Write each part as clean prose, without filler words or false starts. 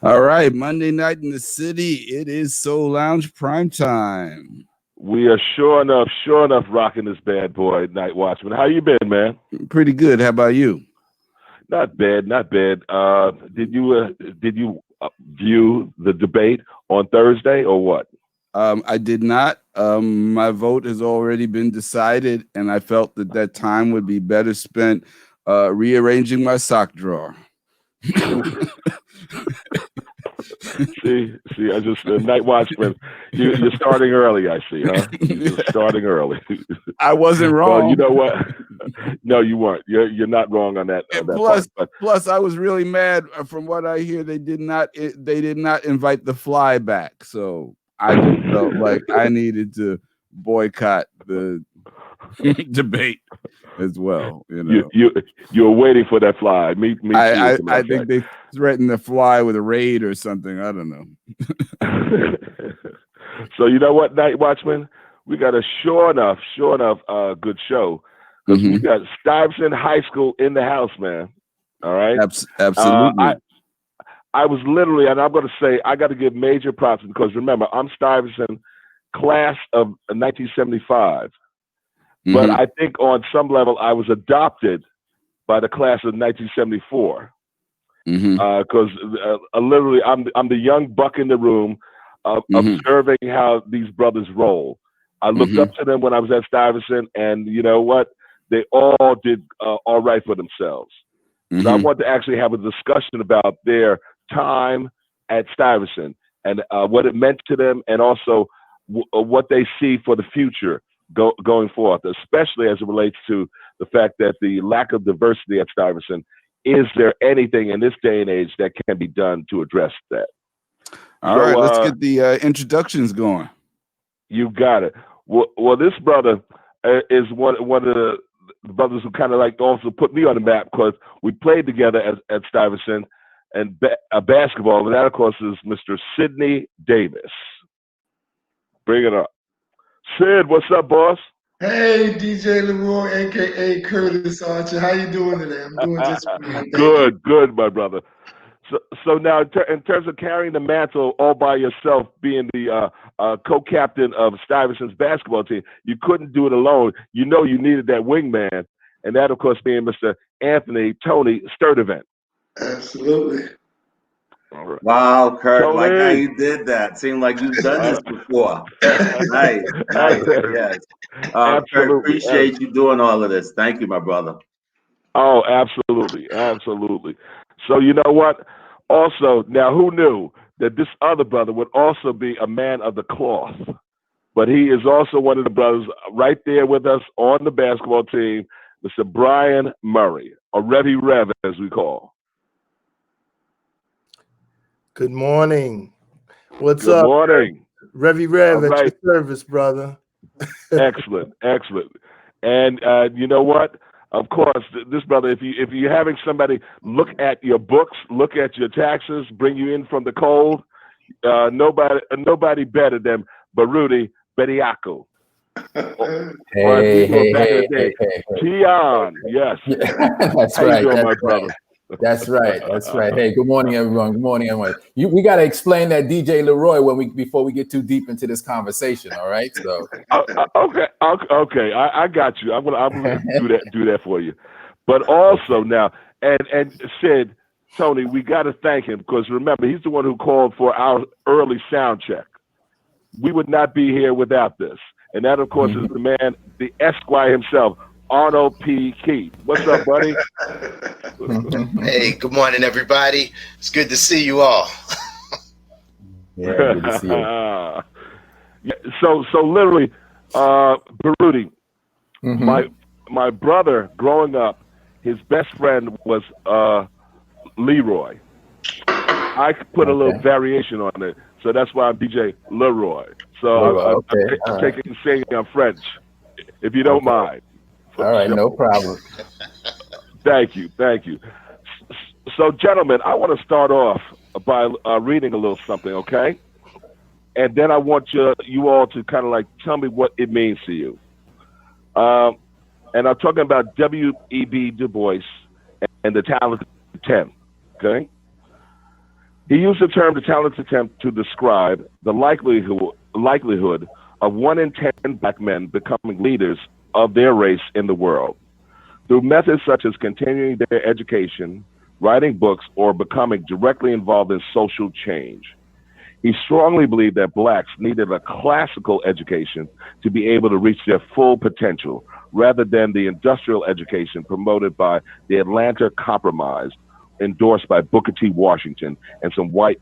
All right, Monday night in the city. It is Soul Lounge Primetime. We are sure enough rocking this bad boy, Night Watchman. How you been, man? Pretty good. How about you? Not bad. Did you view the debate on Thursday or what? I did not. My vote has already been decided, and I felt that time would be better spent rearranging my sock drawer. see, I just Night Watchman. You're starting early. I see, huh? You're starting early. I wasn't wrong. Well, you know what? No, you weren't. You're not wrong on that. Plus, I was really mad. From what I hear, they did not invite the fly back. So I just felt like I needed to boycott the debate as well. You know, you're waiting for that fly. Me too. I think they threatened to fly with a raid or something. I don't know. So you know what, Night Watchman, we got a sure enough good show because we got Stuyvesant High School in the house, man. All right, absolutely. I was literally, and I'm going to say, I got to give major props because remember, I'm Stuyvesant class of 1975. But I think on some level I was adopted by the class of 1974 because literally I'm the young buck in the room observing how these brothers roll. I looked up to them when I was at Stuyvesant, and you know what? They all did all right for themselves. So I want to actually have a discussion about their time at Stuyvesant and what it meant to them, and also what they see for the future. Going forth, especially as it relates to the fact that the lack of diversity at Stuyvesant. Is there anything in this day and age that can be done to address that? All right, let's get the introductions going. You got it. Well, this brother is one of the brothers who kind of like also put me on the map because we played together at Stuyvesant and basketball. And that, of course, is Mr. Sidney Davis. Bring it up. Sid, what's up, boss? Hey, DJ LeRoy, a.k.a. Curtis Archer. How you doing today? I'm doing just fine. Good, my brother. So now, in terms of carrying the mantle all by yourself, being the co-captain of Stuyvesant's basketball team, you couldn't do it alone. You know you needed that wingman, and that, of course, being Mr. Tony Sturdivant. Absolutely. Right. Wow, Kurt, Tony. Like how you did that. Seemed like you've done this before. Nice. Yes. Kurt, appreciate you doing all of this. Thank you, my brother. Oh, absolutely. So you know what? Also, now who knew that this other brother would also be a man of the cloth? But he is also one of the brothers right there with us on the basketball team, Mr. Brian Murray, or Revy Rev, as we call. Good morning. What's up? Good morning. Revy Rev at your service, brother. Excellent. And you know what? Of course, this brother, if you're having somebody look at your books, look at your taxes, bring you in from the cold, nobody better than Baruti Bediako. Hey. Tion, yes. That's right. Doing, my brother? That's right. Hey, good morning, everyone. We got to explain that DJ LeRoy before we get too deep into this conversation. All right. So. Okay. I got you. I'm gonna do that for you. But also now, and Sid, Tony, we got to thank him because remember he's the one who called for our early sound check. We would not be here without this, and that of course is the man, the Esquire himself. Arnold P. Key. What's up, buddy? Hey, good morning, everybody. It's good to see you all. Yeah, good to see you. So literally, Baruti, my brother growing up, his best friend was LeRoy. I put a little variation on it, so that's why I'm DJ LeRoy. So I'm saying I'm French, if you don't mind. All right, no problem. Thank you. So, gentlemen, I want to start off by reading a little something, okay? And then I want you all to kind of like tell me what it means to you. And I'm talking about W.E.B. DuBois and the Talented 10, okay? He used the term "the talent attempt" to describe the likelihood of 1 in 10 black men becoming leaders of their race in the world through methods such as continuing their education, writing books, or becoming directly involved in social change. He strongly believed that blacks needed a classical education to be able to reach their full potential, rather than the industrial education promoted by the Atlanta Compromise, endorsed by Booker T. Washington and some white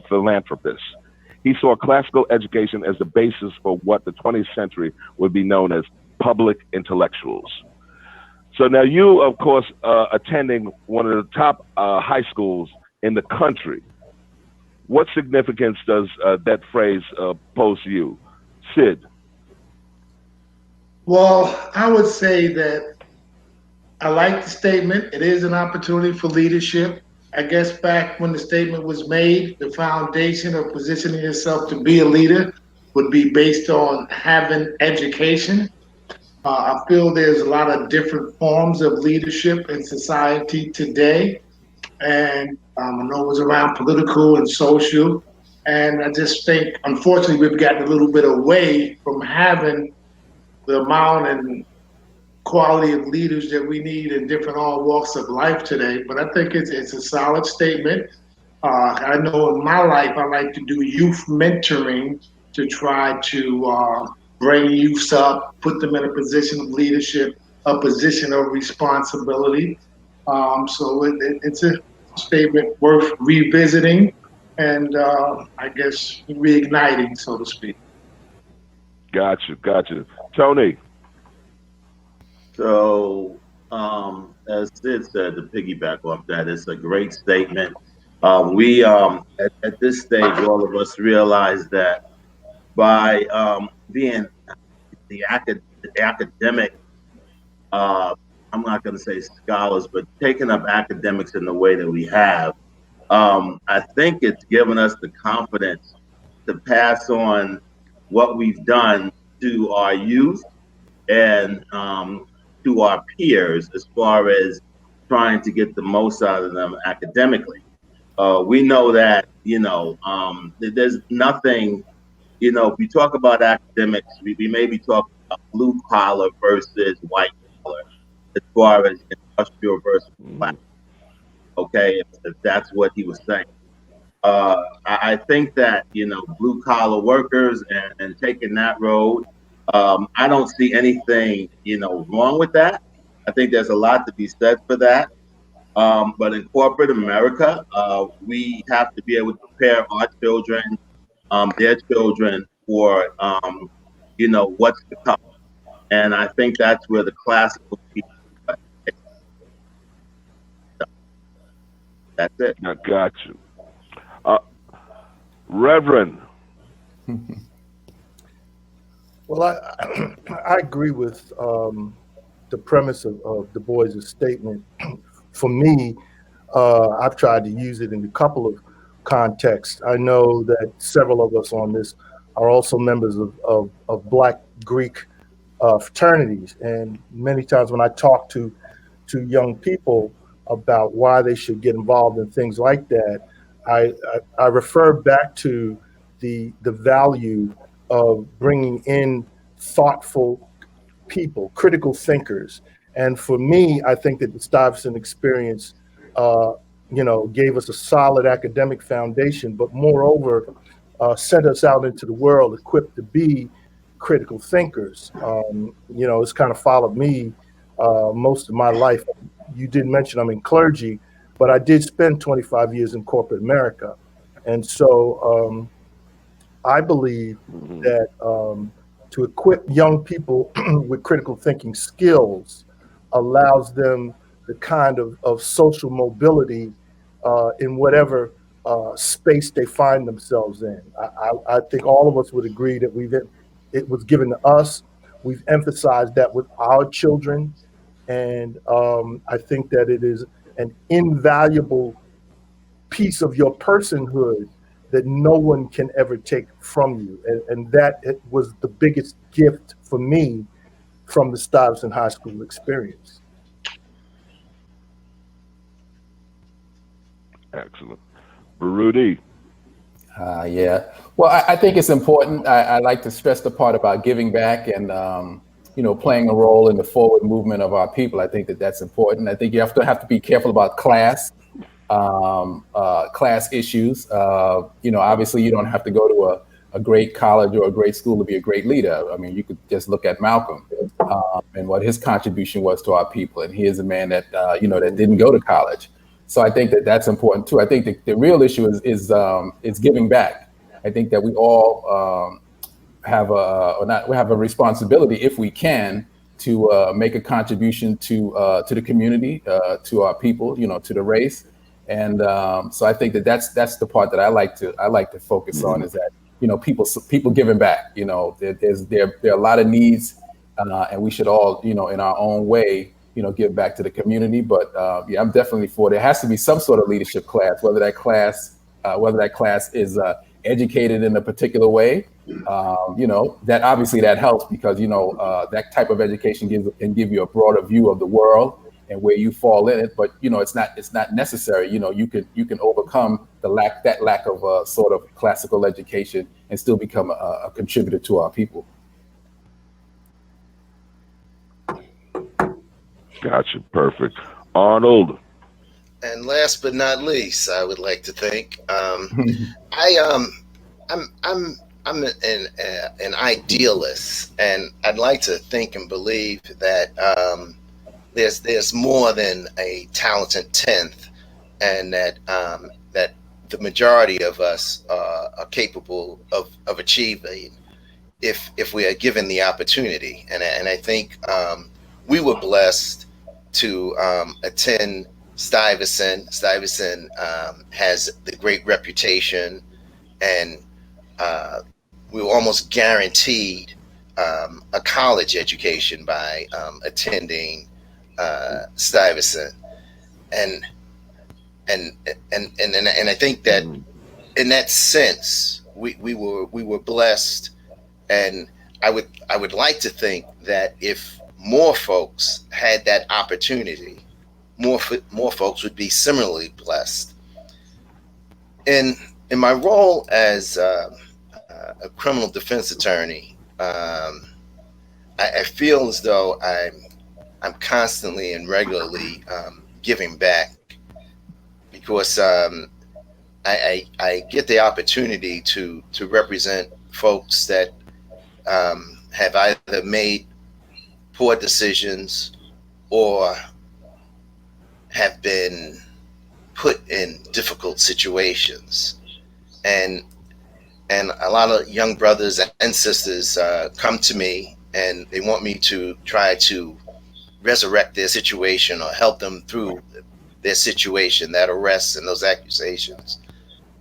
philanthropists. He saw classical education as the basis for what the 20th century would be known as public intellectuals. So now you, of course, attending one of the top high schools in the country. What significance does that phrase pose to you? Sid? Well, I would say that I like the statement. It is an opportunity for leadership. I guess back when the statement was made, the foundation of positioning yourself to be a leader would be based on having education. I feel there's a lot of different forms of leadership in society today. And I know it was around political and social. And I just think, unfortunately, we've gotten a little bit away from having the amount and quality of leaders that we need in different all walks of life today. But I think it's a solid statement. I know in my life, I like to do youth mentoring to try to bring youths up, put them in a position of leadership, a position of responsibility. So it's a statement worth revisiting and I guess reigniting, so to speak. Gotcha. Tony? So, as Sid said, to piggyback off that, it's a great statement. We at this stage, all of us realize that by being the academic, I'm not going to say scholars, but taking up academics in the way that we have, I think it's given us the confidence to pass on what we've done to our youth and to our peers as far as trying to get the most out of them academically. We know that, there's nothing, if we talk about academics, we may be talking about blue collar versus white collar as far as industrial versus black. Okay, if that's what he was saying. I think that, blue collar workers and taking that road, I don't see anything, wrong with that. I think there's a lot to be said for that. But in corporate America, we have to be able to prepare our children, their children for, what's to come. And I think that's where the classical people, that's it. I got you. Reverend? Well, I agree with the premise of DuBois' statement. For me, I've tried to use it in a couple of contexts. I know that several of us on this are also members of Black Greek fraternities, and many times when I talk to young people about why they should get involved in things like that, I refer back to the value of bringing in thoughtful people, critical thinkers. And for me, I think that the Stuyvesant experience, gave us a solid academic foundation, but moreover, sent us out into the world equipped to be critical thinkers. It's kind of followed me most of my life. You did mention I'm in clergy, but I did spend 25 years in corporate America. And so I believe that to equip young people with critical thinking skills allows them the kind of social mobility in whatever space they find themselves in. I think all of us would agree that it was given to us. We've emphasized that with our children. And I think that it is an invaluable piece of your personhood that no one can ever take from you. And that it was the biggest gift for me from the Stuyvesant High School experience. Excellent. Baruti. Yeah. Well, I think it's important. I like to stress the part about giving back and, playing a role in the forward movement of our people. I think that's important. I think you have to be careful about class issues. Obviously you don't have to go to a great college or a great school to be a great leader. I mean, you could just look at Malcolm and what his contribution was to our people. And he is a man that, that didn't go to college. So I think that's important too. I think the real issue is giving back. I think that we all have a responsibility, if we can, to make a contribution to the community, to our people, to the race. And so I think that's the part that I like to focus on, is that people giving back. There are a lot of needs, and we should all in our own way give back to the community. But I'm definitely for there has to be some sort of leadership class, whether that class is educated in a particular way. That obviously that helps, because that type of education can give you a broader view of the world and where you fall in it. But it's not necessary. You can overcome that lack of sort of classical education and still become a contributor to our people. Gotcha. Perfect. Arnold. And last but not least, I would like to thank. I'm an idealist, and I'd like to think and believe that there's more than a talented tenth, and that the majority of us are capable of achieving if we are given the opportunity. And I think we were blessed to attend Stuyvesant. Stuyvesant has the great reputation, and we were almost guaranteed a college education by attending Stuyvesant, and I think that in that sense we were blessed, and I would like to think that if more folks had that opportunity, more folks would be similarly blessed. In my role as a criminal defense attorney, I feel as though I'm constantly and regularly giving back, because I get the opportunity to represent folks that have either made poor decisions or have been put in difficult situations, and a lot of young brothers and sisters come to me, and they want me to try to resurrect their situation or help them through their situation, that arrest and those accusations.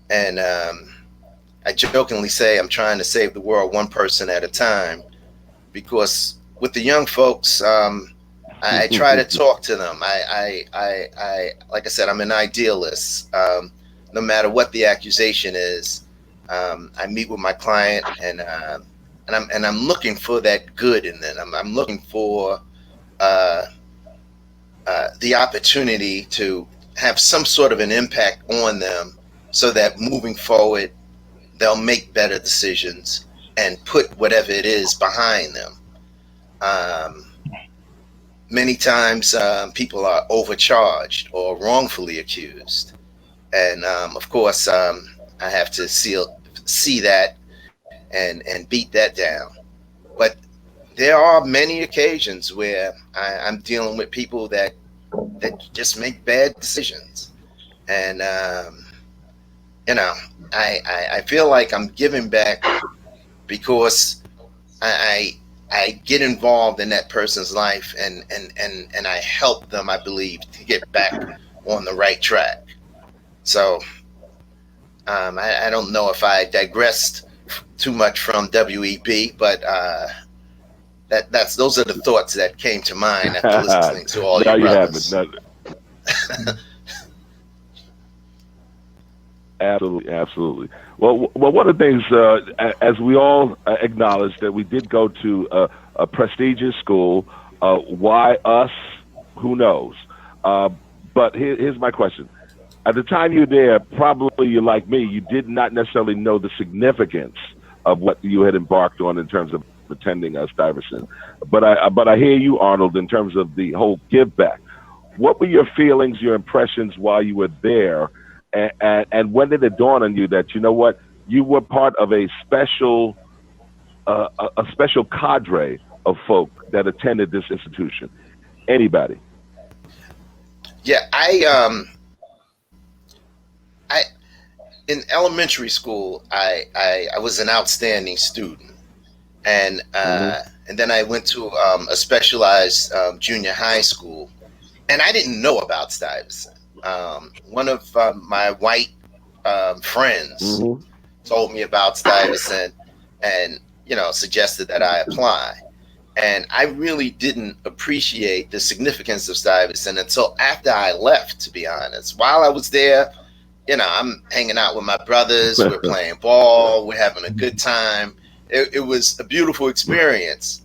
And I jokingly say I'm trying to save the world one person at a time, because with the young folks, I try to talk to them. I like I said, I'm an idealist. No matter what the accusation is, I meet with my client, and I'm looking for that good in them. I'm looking for the opportunity to have some sort of an impact on them, so that moving forward, they'll make better decisions and put whatever it is behind them. Many times people are overcharged or wrongfully accused. And of course, I have to see that and beat that down. But there are many occasions where I'm dealing with people that just make bad decisions. And, I feel like I'm giving back because I get involved in that person's life, and I help them, I believe, to get back on the right track. So I don't know if I digressed too much from W.E.B, but those are the thoughts that came to mind after listening to all your brothers. Absolutely. Well, one of the things, as we all acknowledge, that we did go to a prestigious school. Why us? Who knows? But here's my question: at the time you were there, probably you're like me, you did not necessarily know the significance of what you had embarked on in terms of attending Stuyvesant. But I hear you, Arnold, in terms of the whole give back. What were your feelings, your impressions while you were there, and when did it dawn on you that, you know what, you were part of a special cadre of folk that attended this institution? Anybody? Yeah, in elementary school, I was an outstanding student, and then I went to a specialized junior high school, and I didn't know about Stuyvesant. One of my white friends told me about Stuyvesant, and suggested that I apply. And I really didn't appreciate the significance of Stuyvesant until after I left, to be honest. While I was there, I'm hanging out with my brothers, we're playing ball, we're having a good time. It was a beautiful experience.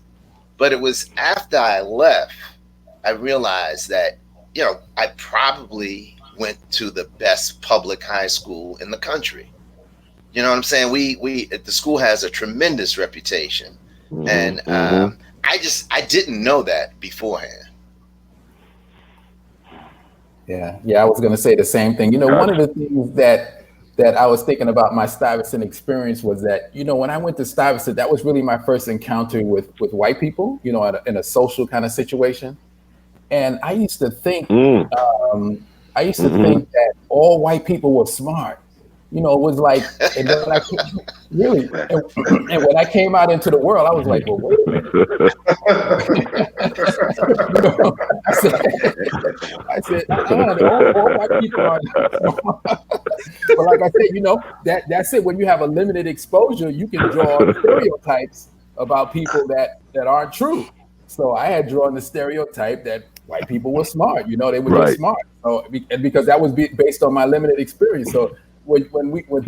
But it was after I left, I realized that, I probably went to the best public high school in the country. You know what I'm saying? We the school has a tremendous reputation. And I didn't know that beforehand. Yeah, I was going to say the same thing. One of the things that I was thinking about my Stuyvesant experience was that, when I went to Stuyvesant, that was really my first encounter with white people, in a social kind of situation. And I used to think, think that all white people were smart. It was like, and then when when I came out into the world, I was like, well, wait a minute. I said, all white people are smart. But like I said, that's it. When you have a limited exposure, you can draw stereotypes about people that aren't true. So I had drawn the stereotype that white people were smart. They were just smart. So, and because that was based on my limited experience. So when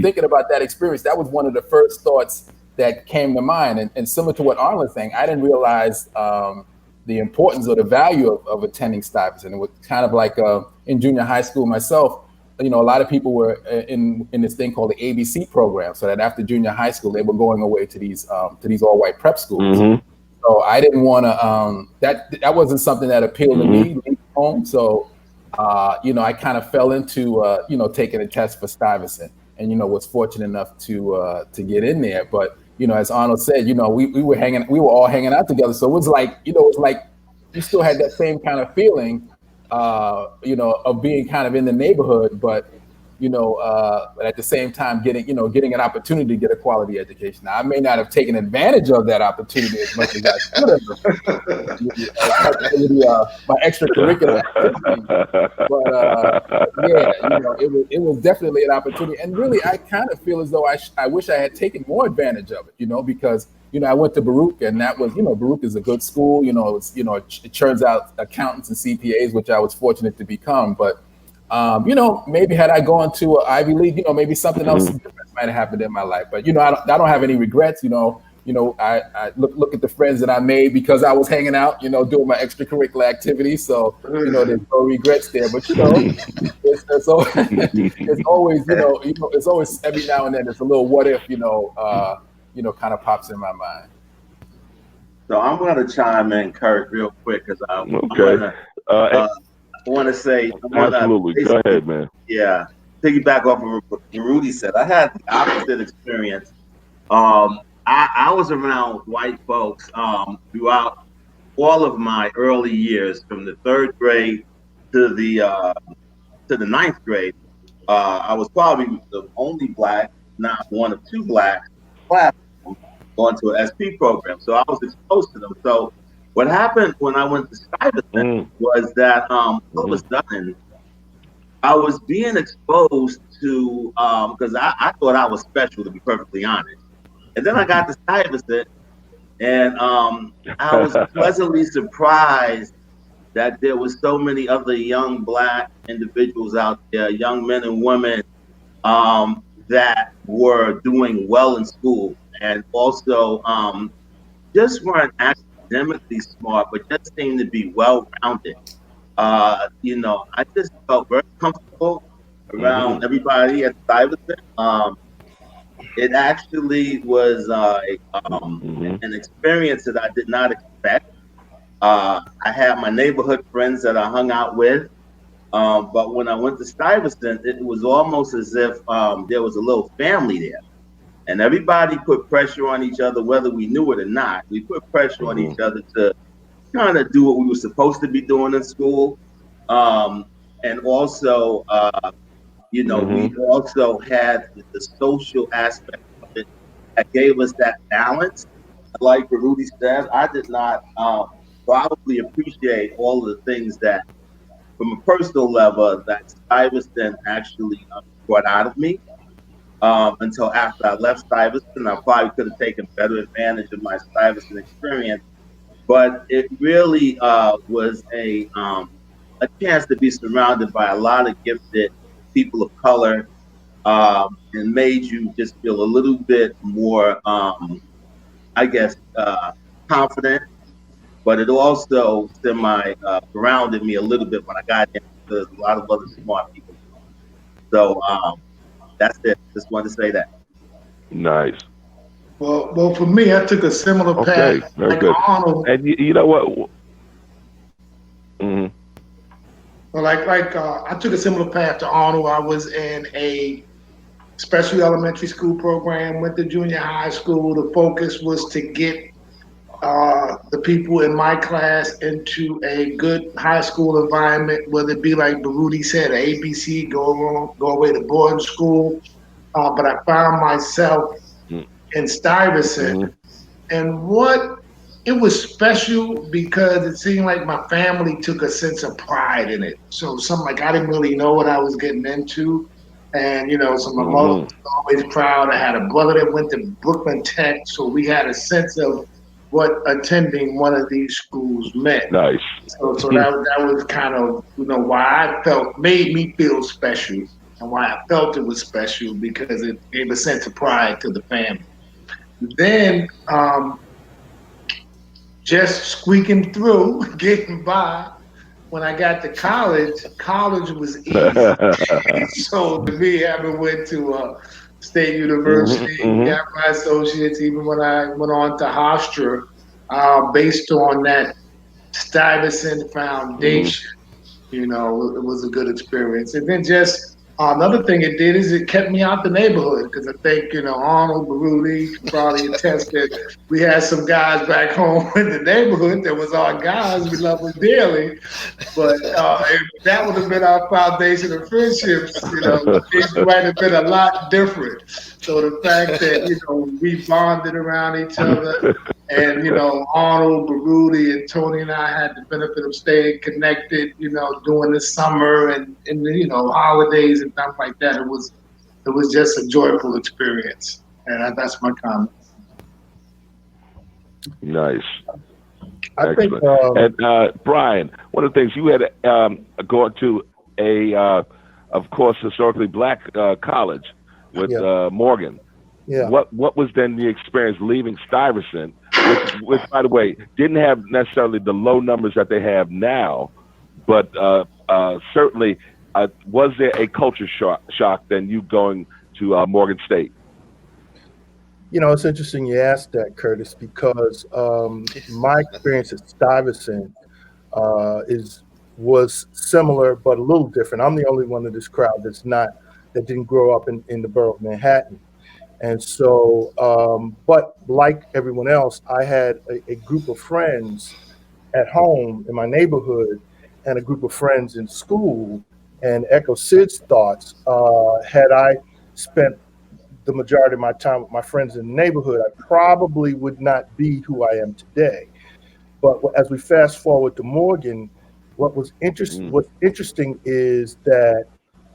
thinking about that experience, that was one of the first thoughts that came to mind. And similar to what Arnold was saying, I didn't realize the importance or the value of attending Stuyvesant. It was kind of like in junior high school myself, a lot of people were in this thing called the ABC program. So that after junior high school, they were going away to these all-white prep schools. So I didn't want to, that wasn't something that appealed to me home. So, I kind of fell into, taking a test for Stuyvesant and, was fortunate enough to get in there. But, as Arnold said, we were all hanging out together. So it was like, you still had that same kind of feeling, of being kind of in the neighborhood, but, but at the same time getting an opportunity to get a quality education. Now, I may not have taken advantage of that opportunity as much as I should have, my extracurricular activity. But it was definitely an opportunity. And really, I kind of feel as though I wish I had taken more advantage of it, because I went to Baruch, and that was, Baruch is a good school. It churns out accountants and CPAs, which I was fortunate to become. But maybe had I gone to an Ivy League, maybe something else different might have happened in my life. But I don't have any regrets. I look at the friends that I made because I was hanging out, doing my extracurricular activities. So there's no regrets there. But it's always it's always every now and then it's a little what if kind of pops in my mind. So I'm going to chime in, Kurt, real quick because I want to say, absolutely. Go ahead, man. Yeah, piggyback off of what Rudy said. I had the opposite experience. I was around white folks throughout all of my early years, from the third grade to the ninth grade. I was probably the only black, not one of two blacks, class going to an SP program. So I was exposed to them. So what happened when I went to Stuyvesant was that all of a sudden I was being exposed to, because I thought I was special, to be perfectly honest. And then I got to Stuyvesant, and I was pleasantly surprised that there was so many other young black individuals out there, young men and women, that were doing well in school, and also just weren't academically smart, but just seemed to be well-rounded. I just felt very comfortable, around everybody at Stuyvesant. It actually was an experience that I did not expect. I had my neighborhood friends that I hung out with, but when I went to Stuyvesant, it was almost as if there was a little family there. And everybody put pressure on each other, whether we knew it or not. We put pressure on each other to kind of do what we were supposed to be doing in school. And also, we also had the social aspect of it that gave us that balance. Like Baruti said, I did not probably appreciate all of the things that, from a personal level, that Stuyvesant actually brought out of me. Until after I left Stuyvesant, I probably could have taken better advantage of my Stuyvesant experience. But it really was a chance to be surrounded by a lot of gifted people of color, and made you just feel a little bit more, I guess, confident. But it also grounded me a little bit when I got there, because a lot of other smart people. So that's it. Just wanted to say that. Nice. Well, for me, I took a similar path. Very good. Arnold. And you know what? Well, I took a similar path to Arnold. I was in a special elementary school program, went to junior high school. The focus was to get the people in my class into a good high school environment, whether it be like Baruti said, ABC, go away to boarding school. But I found myself in Stuyvesant, and it was special because it seemed like my family took a sense of pride in it. So something like I didn't really know what I was getting into. And, so my mother was always proud. I had a brother that went to Brooklyn Tech, so we had a sense of what attending one of these schools meant. Nice. So that was kind of, why made me feel special, and why I felt it was special, because it gave a sense of pride to the family. Then, just squeaking through, getting by. When I got to college was easy. So to me, having went to State University, got my associates, even when I went on to Hofstra, based on that Stuyvesant foundation, it was a good experience. And then just another thing it did is it kept me out the neighborhood, because I think, Arnold, Baruti probably attest that we had some guys back home in the neighborhood that was our guys. We love them dearly. But if that would have been our foundation of friendships, things might have been a lot different. So the fact that, we bonded around each other, and, Arnold, Baruti, and Tony and I had the benefit of staying connected, during the summer and holidays and stuff like that. It was just a joyful experience. And that's my comment. Nice. I think, and Brian, one of the things you had gone to of course, historically black college with Morgan. Yeah. What was then the experience leaving Stuyvesant, which, by the way, didn't have necessarily the low numbers that they have now, but certainly was there a culture shock than you going to Morgan State? It's interesting you asked that, Curtis, because my experience at Stuyvesant was similar but a little different. I'm the only one of this crowd that didn't grow up in the borough of Manhattan. And so, but like everyone else, I had a group of friends at home in my neighborhood and a group of friends in school. And echo Sid's thoughts, had I spent the majority of my time with my friends in the neighborhood, I probably would not be who I am today. But as we fast forward to Morgan, what's interesting is that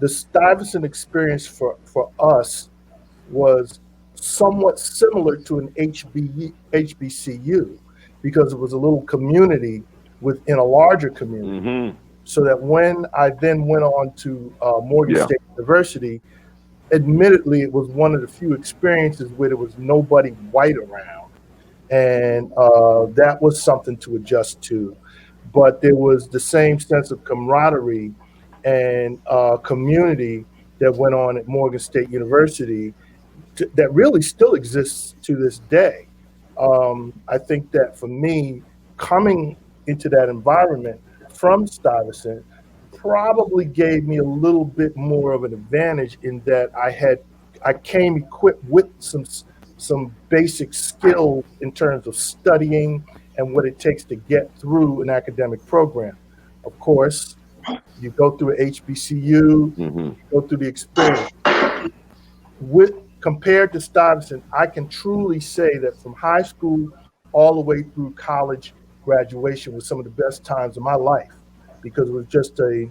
the Stuyvesant experience for us was somewhat similar to an HBCU, because it was a little community within a larger community. So that when I then went on to Morgan State University, admittedly, it was one of the few experiences where there was nobody white around. And that was something to adjust to. But there was the same sense of camaraderie and community that went on at Morgan State University that really still exists to this day. I think that for me, coming into that environment from Stuyvesant probably gave me a little bit more of an advantage in that I came equipped with some basic skills in terms of studying and what it takes to get through an academic program. Of course, you go through a HBCU, you go through the experience. Compared to Stuyvesant, I can truly say that from high school all the way through college graduation was some of the best times of my life, because it was just a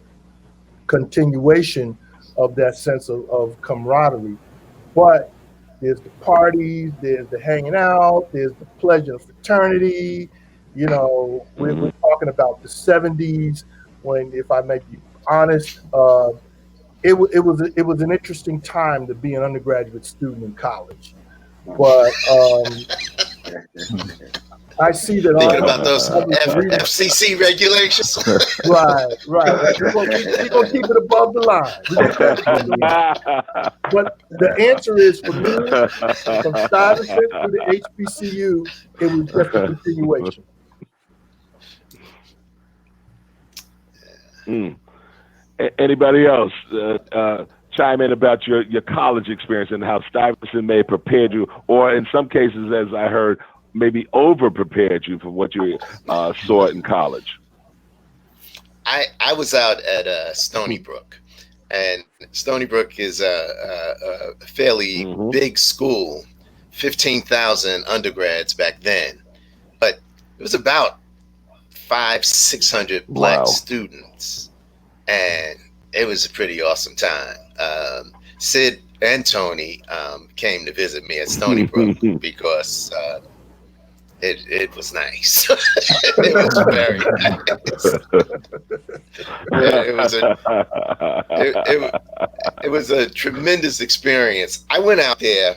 continuation of that sense of camaraderie. But there's the parties, there's the hanging out, there's the pledge of fraternity. You know, we're talking about the 70's when, if I may be honest, it was an interesting time to be an undergraduate student in college. But I see that thinking about those FCC regulations. Right. We're gonna keep it above the line. But the answer is, for me, from Stuyvesant to the HBCU, it was just a continuation. Anybody else chime in about your college experience and how Stuyvesant may have prepared you, or in some cases, as I heard, maybe over-prepared you for what you saw in college? I was out at Stony Brook, and Stony Brook is a fairly big school, 15,000 undergrads back then, but it was about 500-600 black students, and it was a pretty awesome time. Sid and Tony came to visit me at Stony Brook because it was nice. It was very nice. It was a tremendous experience. I went out there,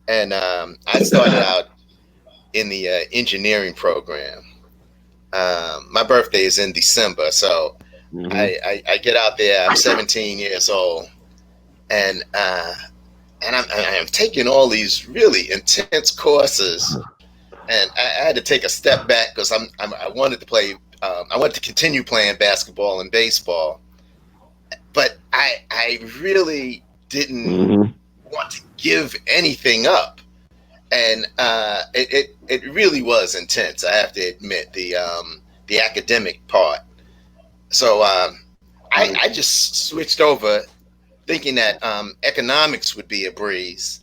and I started out in the engineering program. My birthday is in December, so I get out there. I'm 17 years old, and I'm taking all these really intense courses. And I had to take a step back because I wanted to play. I wanted to continue playing basketball and baseball, but I really didn't want to give anything up, and it really was intense. I have to admit, the academic part. So I just switched over, thinking that economics would be a breeze.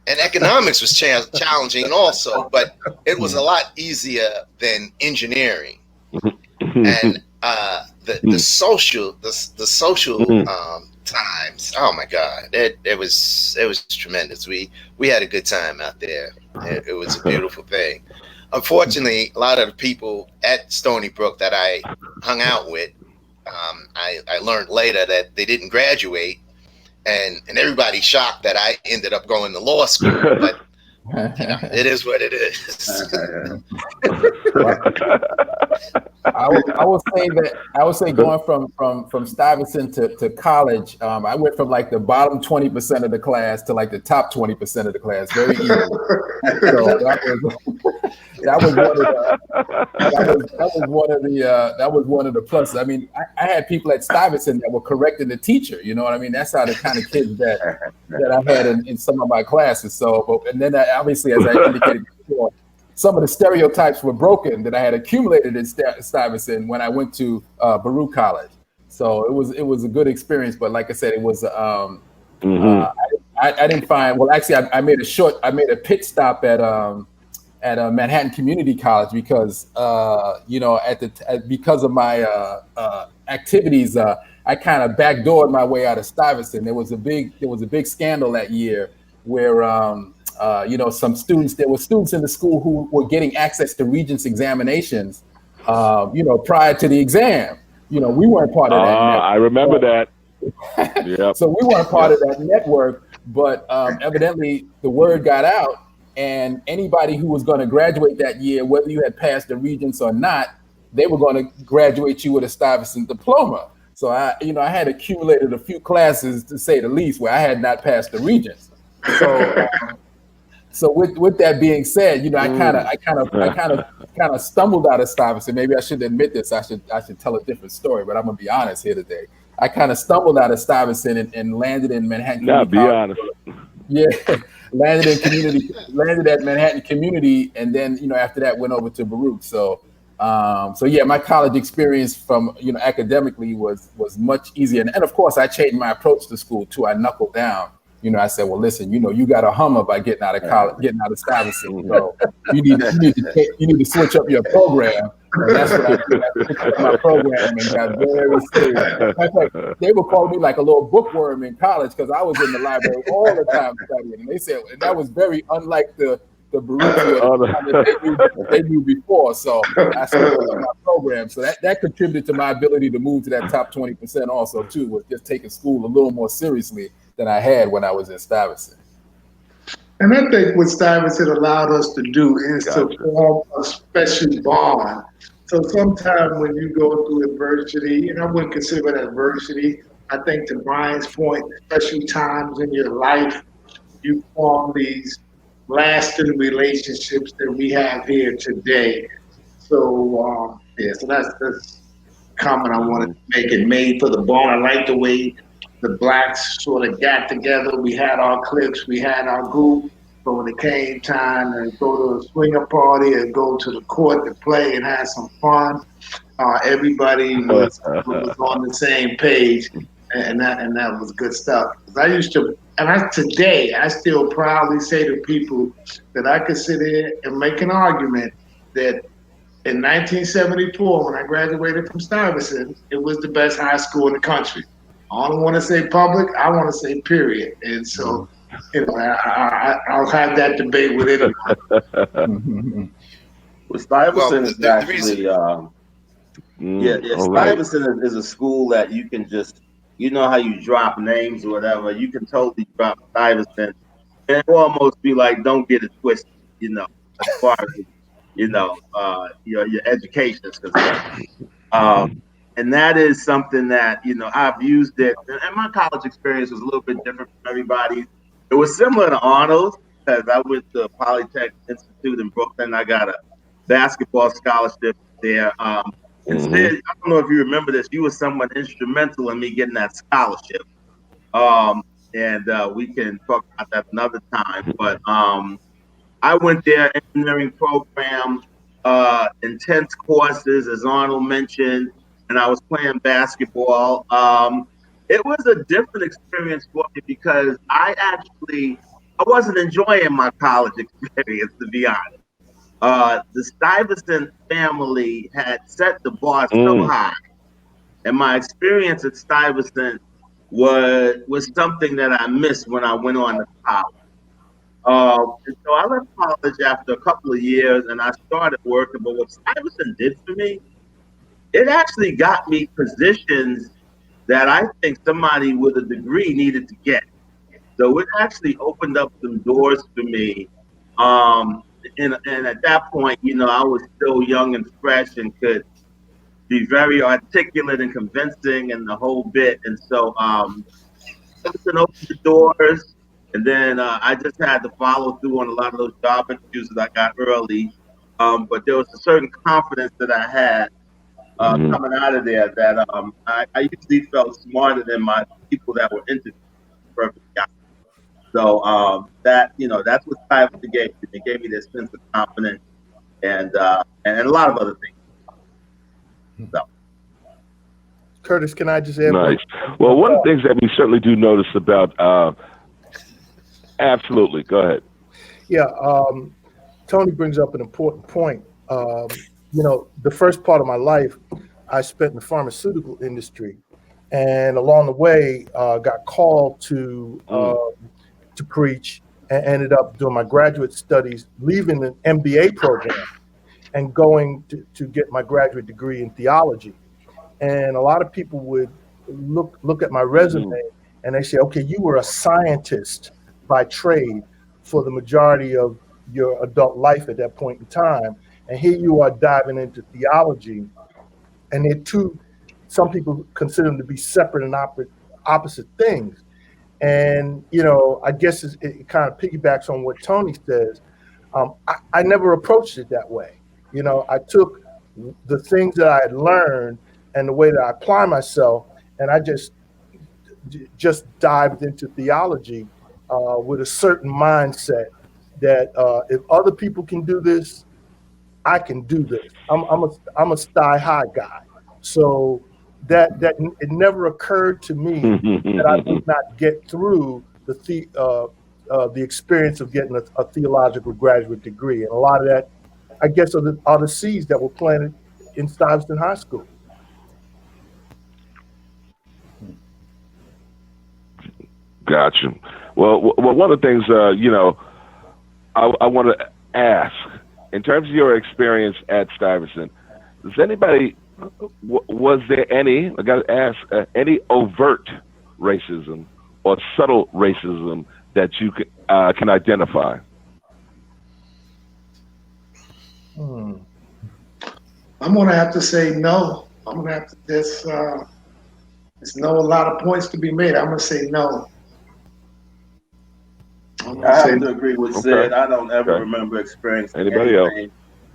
And economics was challenging also, but it was a lot easier than engineering. And the social times, oh my God, it was tremendous. We had a good time out there. It was a beautiful thing. Unfortunately, a lot of the people at Stony Brook that I hung out with, I learned later that they didn't graduate. And everybody's shocked that I ended up going to law school, but it is what it is. I would say going from Stuyvesant to college, I went from like the bottom 20% of the class to like the top 20% of the class very easily. So that was one of the pluses. I mean, I had people at Stuyvesant that were correcting the teacher. You know what I mean? That's how the kind of kids that I had in some of my classes. So, and then obviously, as I indicated before, some of the stereotypes were broken that I had accumulated in Stuyvesant when I went to Baruti College. So it was a good experience. But like I said, it was I didn't find. Well, actually, I made a pit stop at Manhattan Community College because because of my activities, I kind of backdoored my way out of Stuyvesant. There was a big scandal that year where some students, there were students in the school who were getting access to Regents examinations, prior to the exam. We weren't part of that network. I remember that. Yep. So we weren't part of that network, but evidently the word got out, and anybody who was going to graduate that year, whether you had passed the Regents or not, they were going to graduate you with a Stuyvesant diploma. So I had accumulated a few classes, to say the least, where I had not passed the Regents. So with that being said, I kind of stumbled out of Stuyvesant. Maybe I shouldn't admit this. I should tell a different story, but I'm gonna be honest here today. I kind of stumbled out of Stuyvesant and landed in Manhattan. Be honest. Yeah, landed at Manhattan Community, and then after that went over to Baruch. So yeah, my college experience from academically was much easier, and of course I changed my approach to school too. I knuckled down. I said, well, listen, you got a Hummer by getting out of college, getting out of Stuyvesant. So you need to switch up your program. And that's what I did. I switched up my program and got very serious. In fact, they would call me like a little bookworm in college because I was in the library all the time studying. And they said, and that was very unlike the Baruti they knew before. So I switched up my program. So that contributed to my ability to move to that top 20% also too, was just taking school a little more seriously than I had when I was in Stuyvesant. And I think what Stuyvesant allowed us to do is to form a special bond. So sometimes when you go through adversity, and I wouldn't consider it adversity, I think to Brian's point, special times in your life, you form these lasting relationships that we have here today. So so that's a comment I wanted to make. It made for the bond. I like the way the blacks sort of got together. We had our cliques, we had our group, but when it came time to go to a swinger party and go to the court to play and have some fun, everybody was on the same page, and that was good stuff. I used to, today I still proudly say to people that I could sit here and make an argument that in 1974, when I graduated from Stuyvesant, it was the best high school in the country. I don't want to say public, I want to say period. And so, I'll have that debate with anyone. Well, Stuyvesant is actually, Stuyvesant is a school that you can just, how you drop names or whatever, you can totally drop Stuyvesant. And it will almost be like, don't get it twisted, as far as, your education is concerned. And that is something that, I've used it. And my college experience was a little bit different from everybody's. It was similar to Arnold's because I went to Polytech Institute in Brooklyn. I got a basketball scholarship there. Instead, I don't know if you remember this, you were somewhat instrumental in me getting that scholarship. And we can talk about that another time. But I went there, engineering program, intense courses, as Arnold mentioned. And I was playing basketball. It was a different experience for me because I wasn't enjoying my college experience, to be honest. The Stuyvesant family had set the bar so high, and my experience at Stuyvesant was something that I missed when I went on to college. And so I left college after a couple of years, and I started working. But what Stuyvesant did for me, it actually got me positions that I think somebody with a degree needed to get. So it actually opened up some doors for me. And at that point, I was still young and fresh and could be very articulate and convincing and the whole bit. And so Stuyvesant opened the doors. And then I just had to follow through on a lot of those job interviews that I got early. But there was a certain confidence that I had coming out of there that I usually felt smarter than my people that were interviewed. Perfect guy. So that's what Stuyvesant gave me. It gave me this sense of confidence and a lot of other things. So. Curtis, can I just add? Nice. Well, one of the things that we certainly do notice about, absolutely, go ahead. Yeah, Tony brings up an important point. The first part of my life, I spent in the pharmaceutical industry, and along the way, got called to preach, and ended up doing my graduate studies, leaving the MBA program, and going to get my graduate degree in theology. And a lot of people would look at my resume, and they say, "Okay, you were a scientist by trade for the majority of your adult life at that point in time. And here you are diving into theology." And they're two some people consider them to be separate and opposite things. And, you know, I guess it kind of piggybacks on what Tony says. I never approached it that way. You know, I took the things that I had learned and the way that I apply myself, and I just dived into theology with a certain mindset that if other people can do this, I can do this. I'm a Stuyvesant High guy, so that it never occurred to me that I would not get through the experience of getting a theological graduate degree, and a lot of that, I guess, are the seeds that were planted in Stuyvesant High School. Gotcha. Well, one of the things, you know, I want to ask, in terms of your experience at Stuyvesant, does anybody, was there any, I got to ask, any overt racism or subtle racism that you can identify? I'm going to have to say no. I'm going to have to, there's no a lot of points to be made. I'm going to say no. I have to agree with Sid. I don't ever remember experiencing anybody else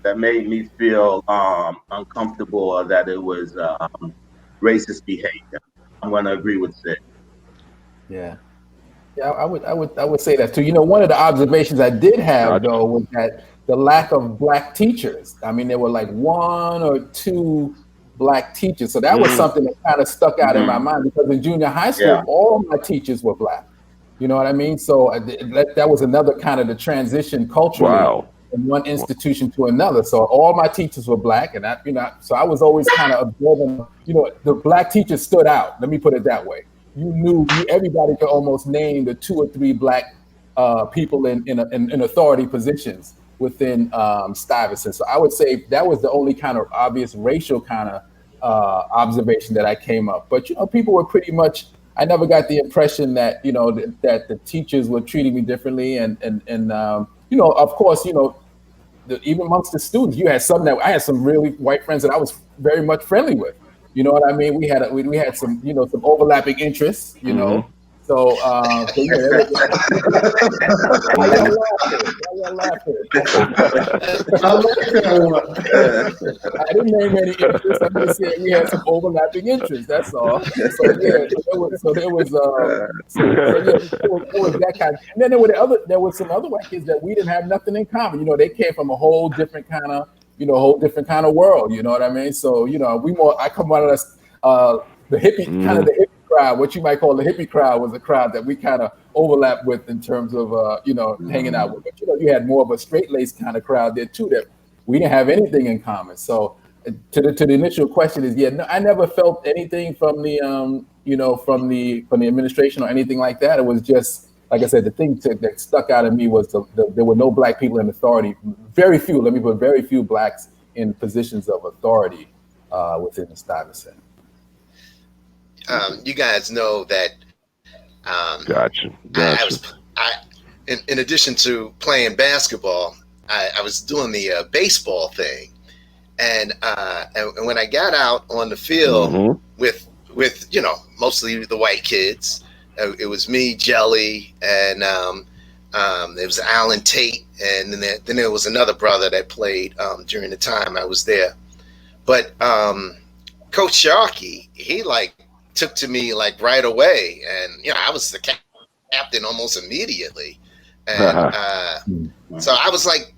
that made me feel uncomfortable or that it was racist behavior. I'm going to agree with Sid. Yeah, I would say that too. You know, one of the observations I did have though was that the lack of black teachers. I mean, there were like 1 or 2 black teachers, so that was something that kind of stuck out in my mind, because in junior high school, all my teachers were black. You know what I mean? So that was another kind of the transition culturally from one institution to another. So all my teachers were black, and so I was always kind of observing. You know, the black teachers stood out. Let me put it that way. You knew everybody could almost name the 2 or 3 black people in authority positions within Stuyvesant. So I would say that was the only kind of obvious racial kind of observation that I came up. But, you know, people were pretty much, I never got the impression that, you know, that the teachers were treating me differently. And you know, of course, you know, even amongst the students, I had some really white friends that I was very much friendly with. You know what I mean? We had some, you know, some overlapping interests, you know. So yeah. Why y'all laughing? I didn't name any interests. I'm just saying we had some overlapping interests. That's all. So yeah, there was that kind. And then there were some other white kids that we didn't have nothing in common. You know, they came from a whole different kind of world. You know what I mean? So you know, I come out of the hippie kind of the hippie crowd, what you might call the hippie crowd, was a crowd that we kind of overlapped with in terms of you know, hanging out with. But you know, you had more of a straight-laced kind of crowd there too, that we didn't have anything in common. So to the initial question is, no, I never felt anything from the you know, from the administration or anything like that. It was just, like I said, the thing that stuck out of me was there were no black people in authority. Very few blacks in positions of authority within the Stuyvesant. You guys know that. Gotcha. In addition to playing basketball, I was doing the baseball thing, and when I got out on the field with you know, mostly the white kids, it was me, Jelly, and there was Alan Tate, and then there was another brother that played during the time I was there. But Coach Sharkey, he took to me right away, and you know, I was the captain almost immediately, and so I was like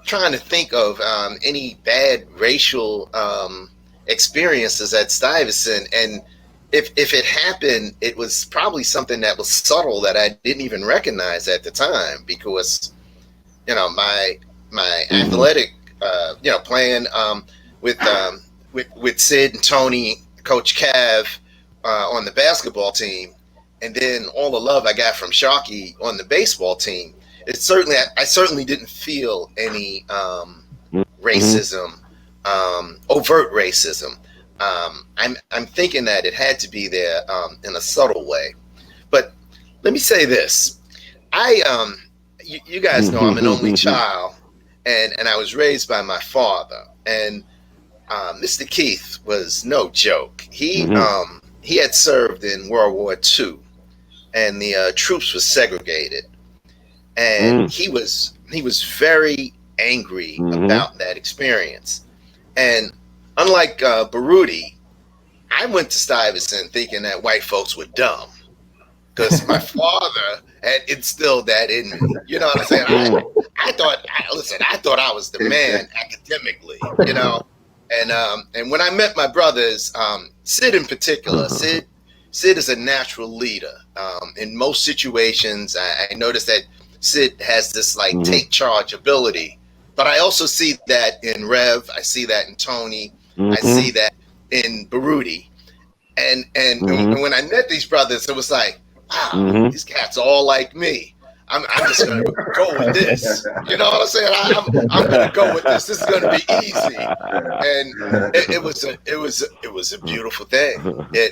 trying to think of any bad racial experiences at Stuyvesant, and if it happened, it was probably something that was subtle that I didn't even recognize at the time, because you know, my athletic you know, playing with Sid and Tony, Coach Cav on the basketball team, and then all the love I got from Sharky on the baseball team, I certainly didn't feel any racism, overt racism. I'm thinking that it had to be there in a subtle way. But let me say this: you guys know I'm an only child, and I was raised by my father, and Mr. Keith was no joke. He had served in World War II, and the troops were segregated, and he was very angry about that experience. And unlike Baruti, I went to Stuyvesant thinking that white folks were dumb because my father had instilled that in me. You know what I'm saying? I thought I was the man academically, you know. And when I met my brothers, Sid in particular, Sid is a natural leader. In most situations, I noticed that Sid has this like take charge ability. But I also see that in Rev. I see that in Tony. I see that in Baruti. And when I met these brothers, it was like, wow, these cats are all like me. I'm just gonna go with this. You know what I'm saying? I'm gonna go with this. This is gonna be easy. And it was a beautiful thing.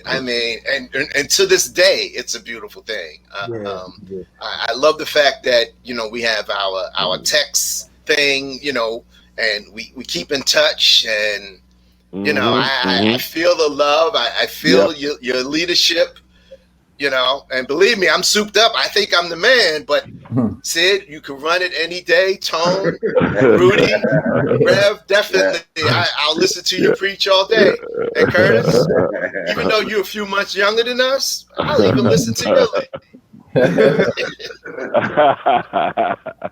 And to this day, it's a beautiful thing. I love the fact that we have our text thing, and we keep in touch, and I feel the love. I feel your leadership. And believe me, I'm souped up. I think I'm the man, but Sid, you can run it any day. Tone, Rudy, Rev, definitely. I'll listen to you preach all day. And Curtis, even though you're a few months younger than us, I'll even listen to you.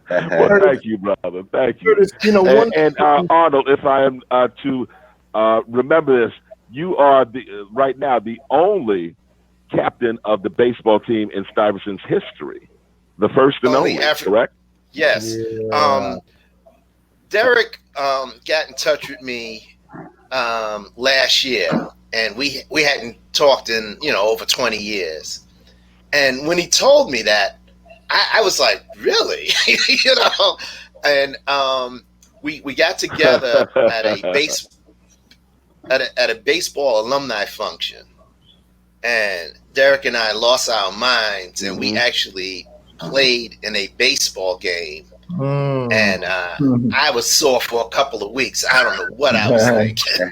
Well, thank you, brother. Thank you. Curtis, and Arnold, if I am to remember this, you are right now the only captain of the baseball team in Stuyvesant's history, the first and only, correct? Yes. Yeah. Derek got in touch with me last year, and we hadn't talked in over 20 years. And when he told me that, I was like, really? And we got together at a baseball alumni function. And Derek and I lost our minds, and we actually played in a baseball game. And I was sore for a couple of weeks. I don't know what I was thinking.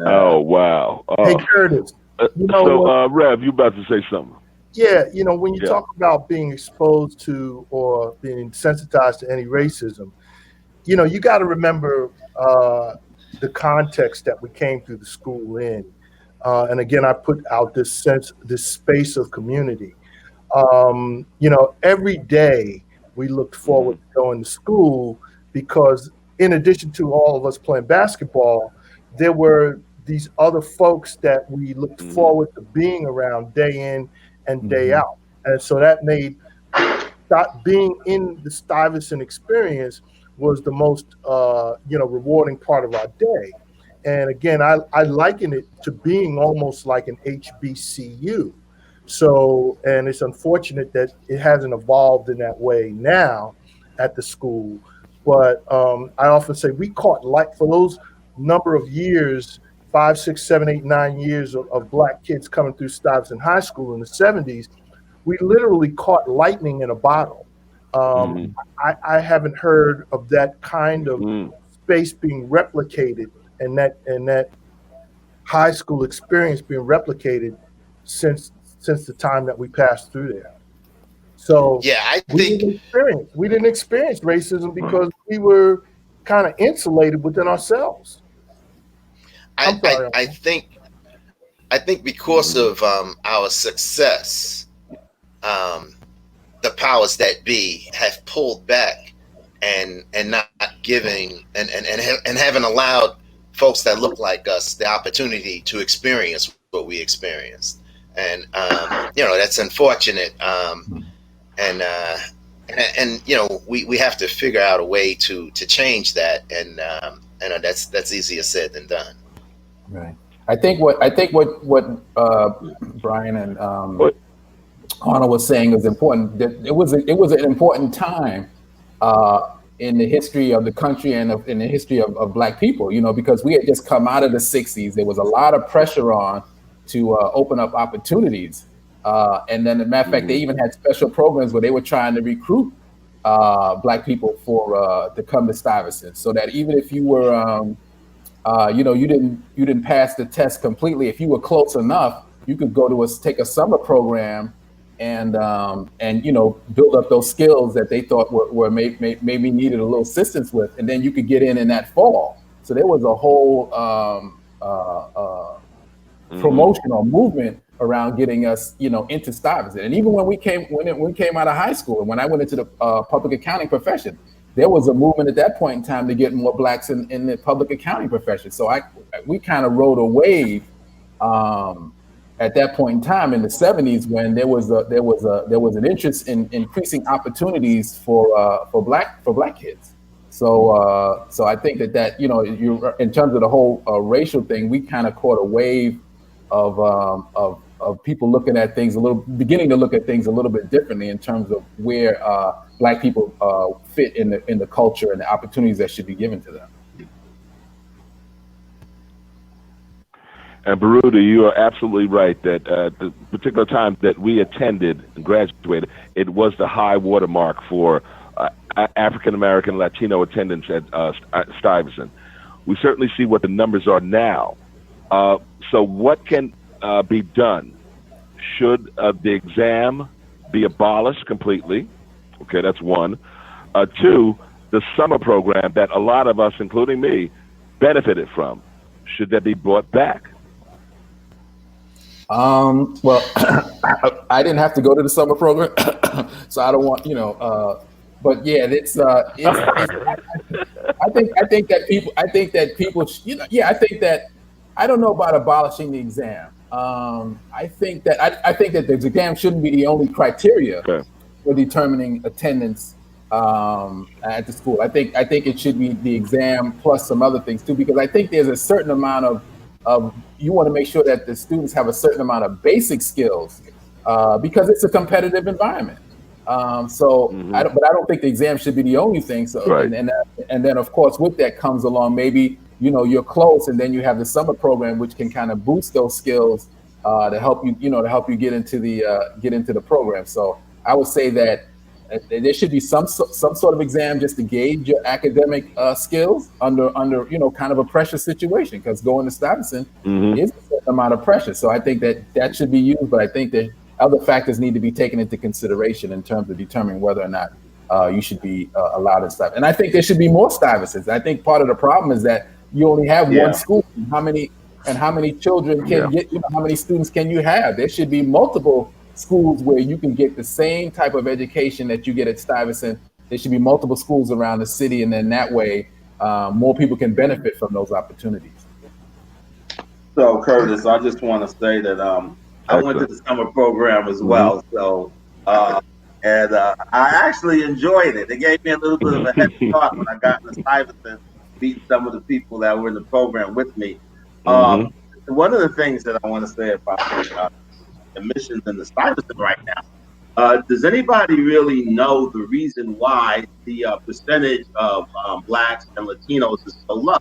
Oh, wow. Hey, Curtis. Rev, you about to say something? Yeah, when you talk about being exposed to or being sensitized to any racism, you got to remember the context that we came through the school in. And again, I put out this space of community. Every day we looked forward to going to school because in addition to all of us playing basketball, there were these other folks that we looked forward to being around day in and day out. And so that made being in the Stuyvesant experience was the most rewarding part of our day. And again, I liken it to being almost like an HBCU. So, and it's unfortunate that it hasn't evolved in that way now at the school. But I often say we caught light for those number of years, 5, 6, 7, 8, 9 years of Black kids coming through Stuyvesant High School in the 70's. We literally caught lightning in a bottle. I haven't heard of that kind of space being replicated and that high school experience being replicated since the time that we passed through there. So yeah, I think we didn't experience racism because we were kind of insulated within ourselves. I think because of our success, the powers that be have pulled back and not giving and haven't allowed folks that look like us the opportunity to experience what we experienced. And that's unfortunate. And we have to figure out a way to change that, and that's easier said than done. Right. I think what Brian and Arnold was saying is important. That it was an important time in the history of the country and in the history of Black people. Because we had just come out of the 60s. There was a lot of pressure on to open up opportunities. And then, as a matter of fact, they even had special programs where they were trying to recruit Black people to come to Stuyvesant, so that even if you were you didn't pass the test completely, if you were close enough, you could go to take a summer program and build up those skills that they thought were maybe needed a little assistance with, and then you could get in that fall. So there was a whole promotional movement around getting us, into Stuyvesant. And even when we came out of high school, and when I went into the public accounting profession, there was a movement at that point in time to get more Blacks in the public accounting profession. So we kind of rode a wave at that point in time in the 70s, when there was an interest in increasing opportunities for black kids. So I think that you, in terms of the whole racial thing, we kind of caught a wave of people looking at things beginning to look at things a little bit differently in terms of where Black people fit in the culture and the opportunities that should be given to them. And Baruti, you are absolutely right that the particular time that we attended and graduated, it was the high watermark for African American Latino attendance at Stuyvesant. We certainly see what the numbers are now. So what can be done? Should the exam be abolished completely? Okay, that's one. Two, the summer program that a lot of us, including me, benefited from, should that be brought back? Well, I didn't have to go to the summer program, so I don't want, but yeah, I think that people, I don't know about abolishing the exam. I think that the exam shouldn't be the only criteria for determining attendance at the school. I think it should be the exam plus some other things too, because I think there's a certain amount of you want to make sure that the students have a certain amount of basic skills because it's a competitive environment. I don't think the exam should be the only thing. So right. and then of course with that comes along maybe you're close, and then you have the summer program which can kind of boost those skills to help you get into the program. So I would say that there should be some sort of exam just to gauge your academic skills under kind of a pressure situation, because going to Stuyvesant is a certain amount of pressure. So I think that should be used, but I think that other factors need to be taken into consideration in terms of determining whether or not you should be allowed in Stuyvesant. And I think there should be more Stuyvesants. I think part of the problem is that you only have one school. How many children can get? How many students can you have? There should be multiple schools where you can get the same type of education that you get at Stuyvesant. There should be multiple schools around the city, and then that way more people can benefit from those opportunities. So Curtis, I just want to say that I went to the summer program as well. So and I actually enjoyed it. It gave me a little bit of a head start when I got to Stuyvesant, meet some of the people that were in the program with me. One of the things that I want to say about admissions in the Stuyvesant right now, does anybody really know the reason why the percentage of Blacks and Latinos is so low?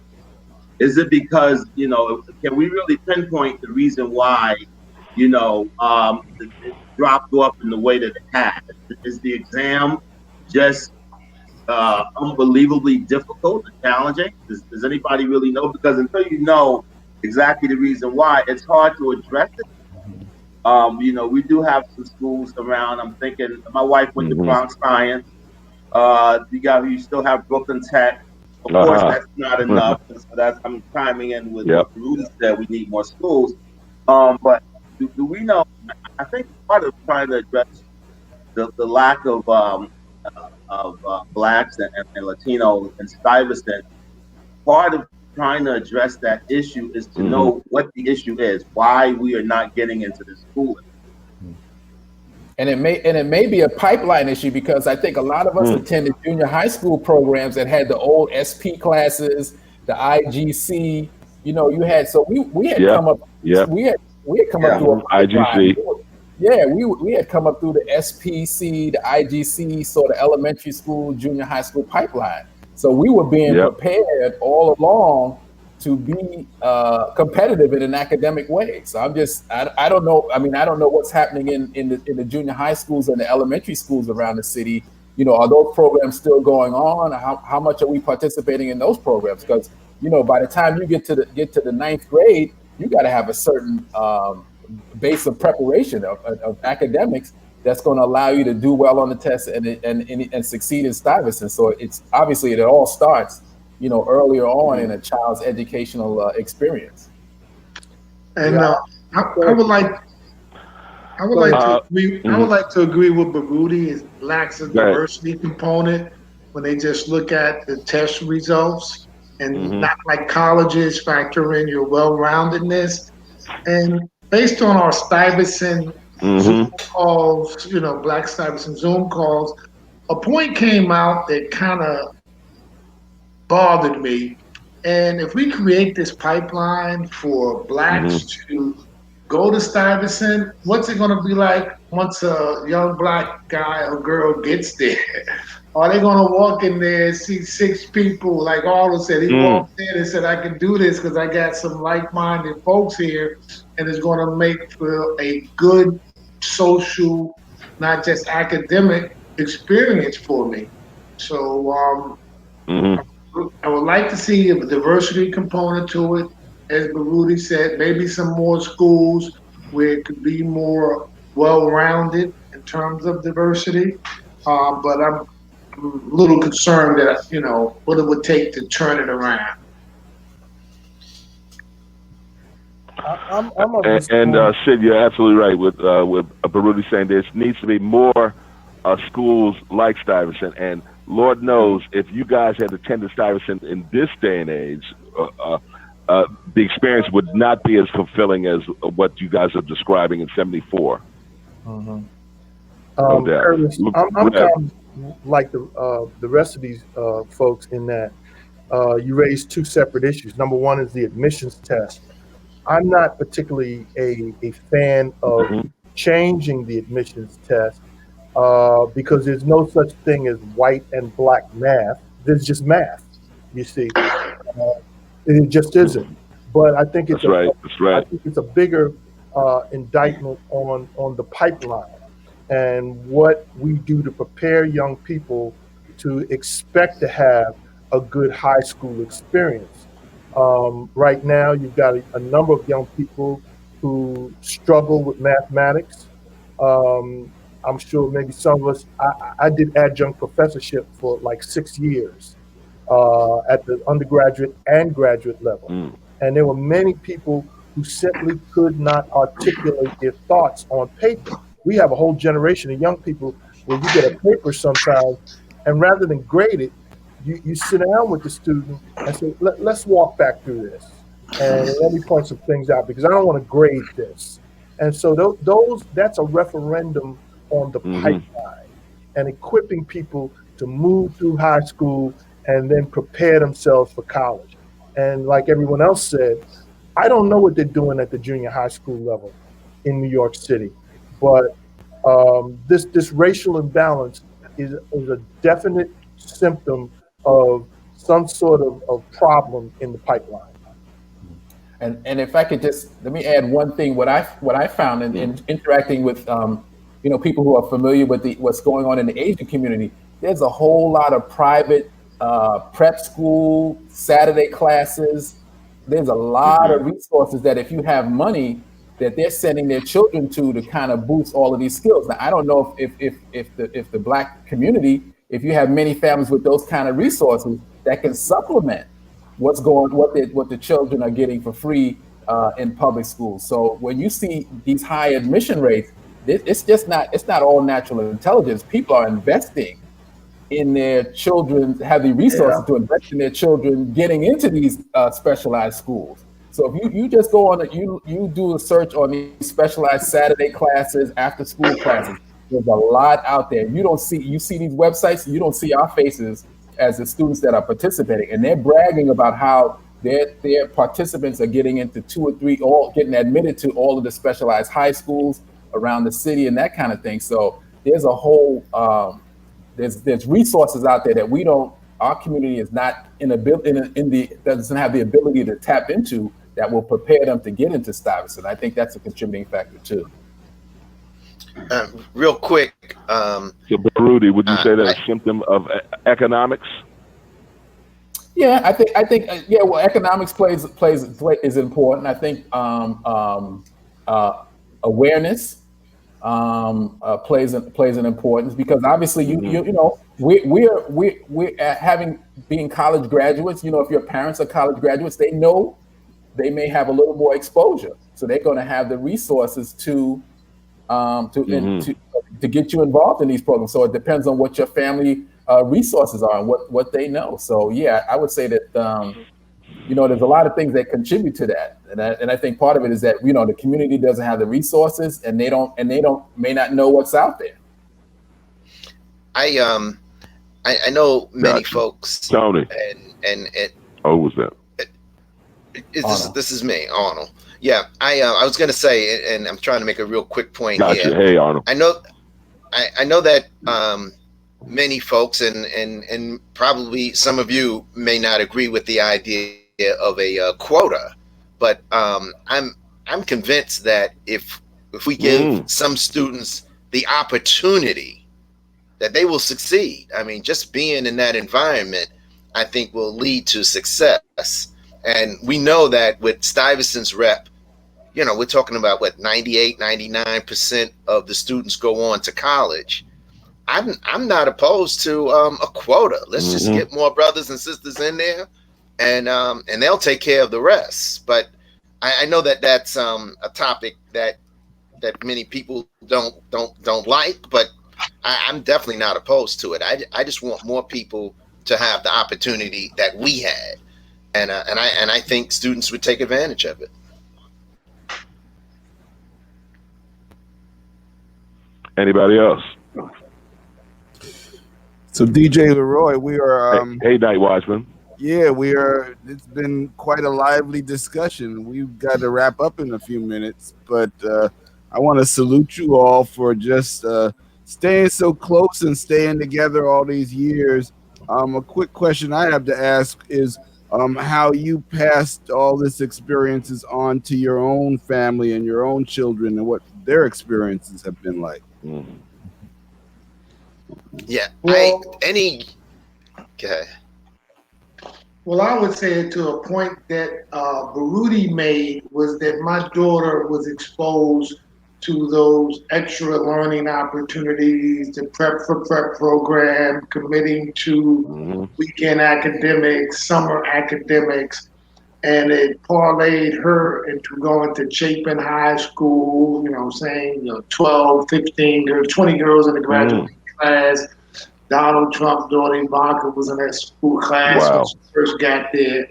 Is it because, can we really pinpoint the reason why, it dropped off in the way that it has? Is the exam just unbelievably difficult and challenging? Does anybody really know? Because until you know exactly the reason why, it's hard to address it. We do have some schools around. I'm thinking my wife went to Bronx Science. You still have Brooklyn Tech. Of course, that's not enough. So I'm chiming in with what Rudy said. We need more schools. But do we know? I think part of trying to address the lack of Blacks and Latinos in Stuyvesant, part of trying to address that issue is to know what the issue is, why we are not getting into the schooling. And it may be a pipeline issue, because I think a lot of us attended junior high school programs that had the old SP classes, the IGC. You had, so we had come up. Yeah. We had come up through IGC. Yeah, we had come up through the SPC, the IGC, sort of elementary school, junior high school pipeline. So we were being prepared all along to be competitive in an academic way. So I don't know. I mean, I don't know what's happening in the junior high schools and the elementary schools around the city, are those programs still going on? How much are we participating in those programs? Because, by the time you get to the ninth grade, you got to have a certain base of preparation of academics that's going to allow you to do well on the test and succeed in Stuyvesant. So it's obviously it all starts, earlier on in a child's educational experience. And I would like to agree. I would like to agree with Baruti. It lacks a diversity component when they just look at the test results and not like colleges factor in your well-roundedness. And based on our Stuyvesant Zoom calls, Black Stuyvesant Zoom calls, a point came out that kind of bothered me. And if we create this pipeline for Blacks to go to Stuyvesant, what's it going to be like once a young Black guy or girl gets there? Are they going to walk in there and see 6 people, like Arnold said? He walked in and said, I can do this because I got some like-minded folks here, and it's going to make for a good social, not just academic experience for me. So I would like to see a diversity component to it. As Baruti said, maybe some more schools where it could be more well-rounded in terms of diversity. But I'm a little concerned that, what it would take to turn it around. Sid, you're absolutely right with Baruti saying there needs to be more schools like Stuyvesant. And Lord knows if you guys had attended Stuyvesant in this day and age, the experience would not be as fulfilling as what you guys are describing in 74. No doubt. Curtis, I'm kind of like the rest of these folks in that you raised 2 separate issues. Number one is the admissions test. I'm not particularly a fan of changing the admissions test because there's no such thing as white and black math. There's just math, you see. It just isn't. But I think it's I think it's a bigger indictment on the pipeline and what we do to prepare young people to expect to have a good high school experience. Right now, you've got a number of young people who struggle with mathematics. I'm sure maybe some of us, I did adjunct professorship for like 6 years at the undergraduate and graduate level. And there were many people who simply could not articulate their thoughts on paper. We have a whole generation of young people where you get a paper sometimes, and rather than grade it, you sit down with the student and say, let's walk back through this. And let me point some things out because I don't want to grade this. And so that's a referendum on the pipeline and equipping people to move through high school and then prepare themselves for college. And like everyone else said, I don't know what they're doing at the junior high school level in New York City, but this racial imbalance is a definite symptom of some sort of problem in the pipeline. And if I could just let me add one thing, what I found in interacting with people who are familiar with what's going on in the Asian community, there's a whole lot of private prep school, Saturday classes. There's a lot of resources that if you have money that they're sending their children to kind of boost all of these skills. Now, I don't know if the Black community, if you have many families with those kind of resources that can supplement what the children are getting for free in public schools. So when you see these high admission rates, it's not all natural intelligence. People are investing in their children, have the resources to invest in their children getting into these specialized schools. So if you just go on you do a search on these specialized Saturday classes, after school classes, there's a lot out there. You see these websites, you don't see our faces as the students that are participating, and they're bragging about how their participants are getting into 2 or 3, all getting admitted to all of the specialized high schools around the city and that kind of thing. So there's a whole there's resources out there that our community is not doesn't have the ability to tap into that will prepare them to get into Stuyvesant. I think that's a contributing factor too. Real quick. So, Baruti, would you say that's a symptom of economics? Yeah, I think yeah. Well, economics is important. I think awareness plays an importance, because obviously you know we're having being college graduates. You know, if your parents are college graduates, they know they may have a little more exposure, so they're going to have the resources to get you involved in these programs. So it depends on what your family resources are and what they know. So yeah, I would say that you know, there's a lot of things that contribute to that, and I think part of it is that, you know, the community doesn't have the resources, and they may not know what's out there. I know many folks. Tony. And who was that? This is me, Arnold. Yeah, I was going to say, and I'm trying to make a real quick point here. Hey, Arnold. I know that many folks and probably some of you may not agree with the idea of a quota, but I'm convinced that if we give some students the opportunity, that they will succeed. I mean, just being in that environment, I think, will lead to success. And we know that with Stuyvesant's rep, you know, we're talking about 98, 99% of the students go on to college. I'm not opposed to a quota. Let's just get more brothers and sisters in there, and they'll take care of the rest. But I know that that's a topic that many people don't like, but I'm definitely not opposed to it. I just want more people to have the opportunity that we had, and I think students would take advantage of it. Anybody else? So DJ LeRoy, we are hey, NightWatchman. Yeah, we are. It's been quite a lively discussion. We've got to wrap up in a few minutes, but I want to salute you all for just staying so close and staying together all these years. A quick question I have to ask is how you passed all this experiences on to your own family and your own children, and what their experiences have been like. Yeah. Okay. Well, I would say to a point that Baruti made was that my daughter was exposed to those extra learning opportunities, the prep for prep program, committing to weekend academics, summer academics, and it parlayed her into going to Chapin High School, 12, 15 girls, 20 girls in the graduating class. Donald Trump's daughter Ivanka was in that school class when she first got there.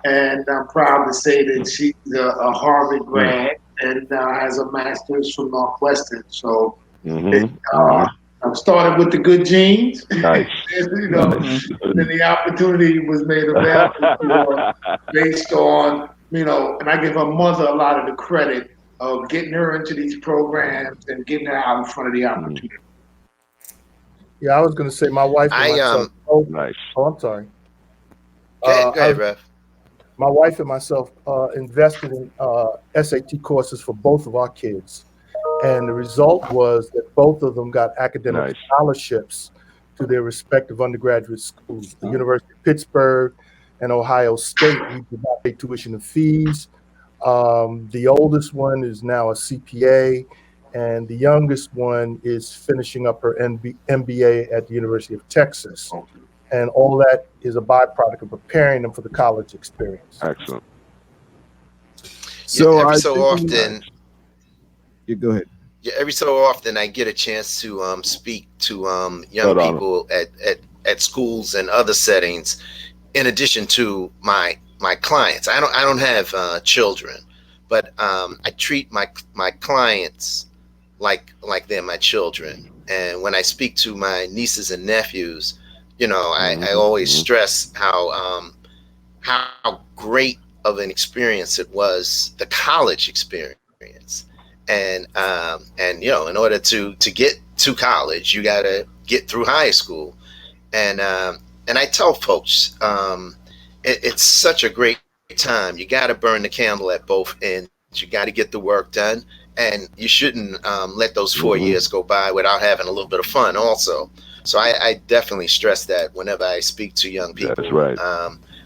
And I'm proud to say that she's a Harvard grad and has a master's from Northwestern. So I started with the good genes. Nice. Then the opportunity was made available based on, and I give her mother a lot of the credit of getting her into these programs and getting her out in front of the opportunity. Yeah, I was going to say my wife and myself. Nice. Oh, I'm sorry. Go ahead, Rev. My wife and myself invested in SAT courses for both of our kids. And the result was that both of them got academic scholarships to their respective undergraduate schools. The University of Pittsburgh and Ohio State, we did not pay tuition and fees. The oldest one is now a CPA, and the youngest one is finishing up her MBA at the University of Texas. And all that is a byproduct of preparing them for the college experience. Excellent. So every so often, go ahead. Yeah, every so often I get a chance to speak to young people at schools and other settings. In addition to my clients, I don't have children, but I treat my clients like they're my children. And when I speak to my nieces and nephews, I always stress how great of an experience it was, the college experience. And in order to get to college, you got to get through high school. And I tell folks, it's such a great time. You got to burn the candle at both ends. You got to get the work done. and you shouldn't let those 4 years go by without having a little bit of fun also. So I definitely stress that whenever I speak to young people. That's right.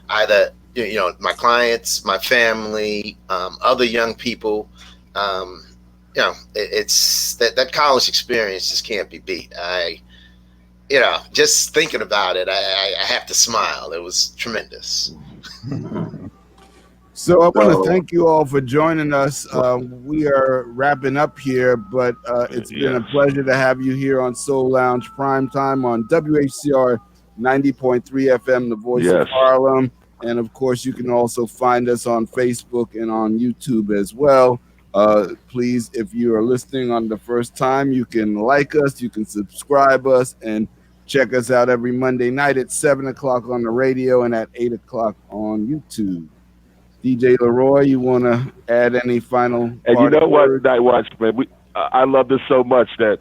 Either, you know, my clients, my family, other young people, you know, it's that college experience just can't be beat. You know, just thinking about it, I have to smile. It was tremendous. So I want to thank you all for joining us. We are wrapping up here, but it's been a pleasure to have you here on Soul Lounge Primetime on WHCR 90.3 FM, the voice of Harlem. And of course, you can also find us on Facebook and on YouTube as well. Please, if you are listening on the first time, you can like us, you can subscribe us, and check us out every Monday night at 7 o'clock on the radio and at 8 o'clock on YouTube. DJ LeRoy, you want to add any final? And you know what, NightWatchman, I love this so much that,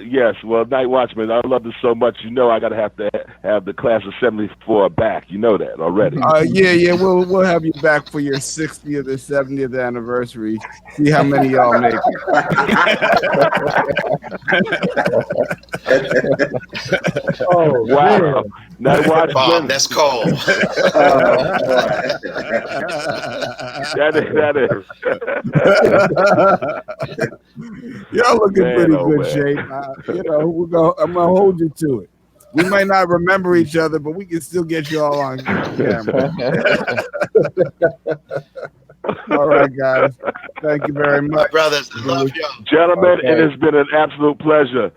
yes, well, NightWatchman, I love this so much. You know, I gotta have to have the class of '74 back. You know that already. Yeah. We'll have you back for your 60th or 70th anniversary. See how many y'all make it. Oh wow! NightWatchman, Bob, that's cold. that is. Y'all looking pretty good shape. You know, I'm gonna hold you to it. We might not remember each other, but we can still get you all on camera. All right, guys. Thank you very much, brothers. Love you, gentlemen. Okay. It has been an absolute pleasure.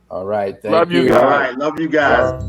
All right, love you guys. All right, love you guys.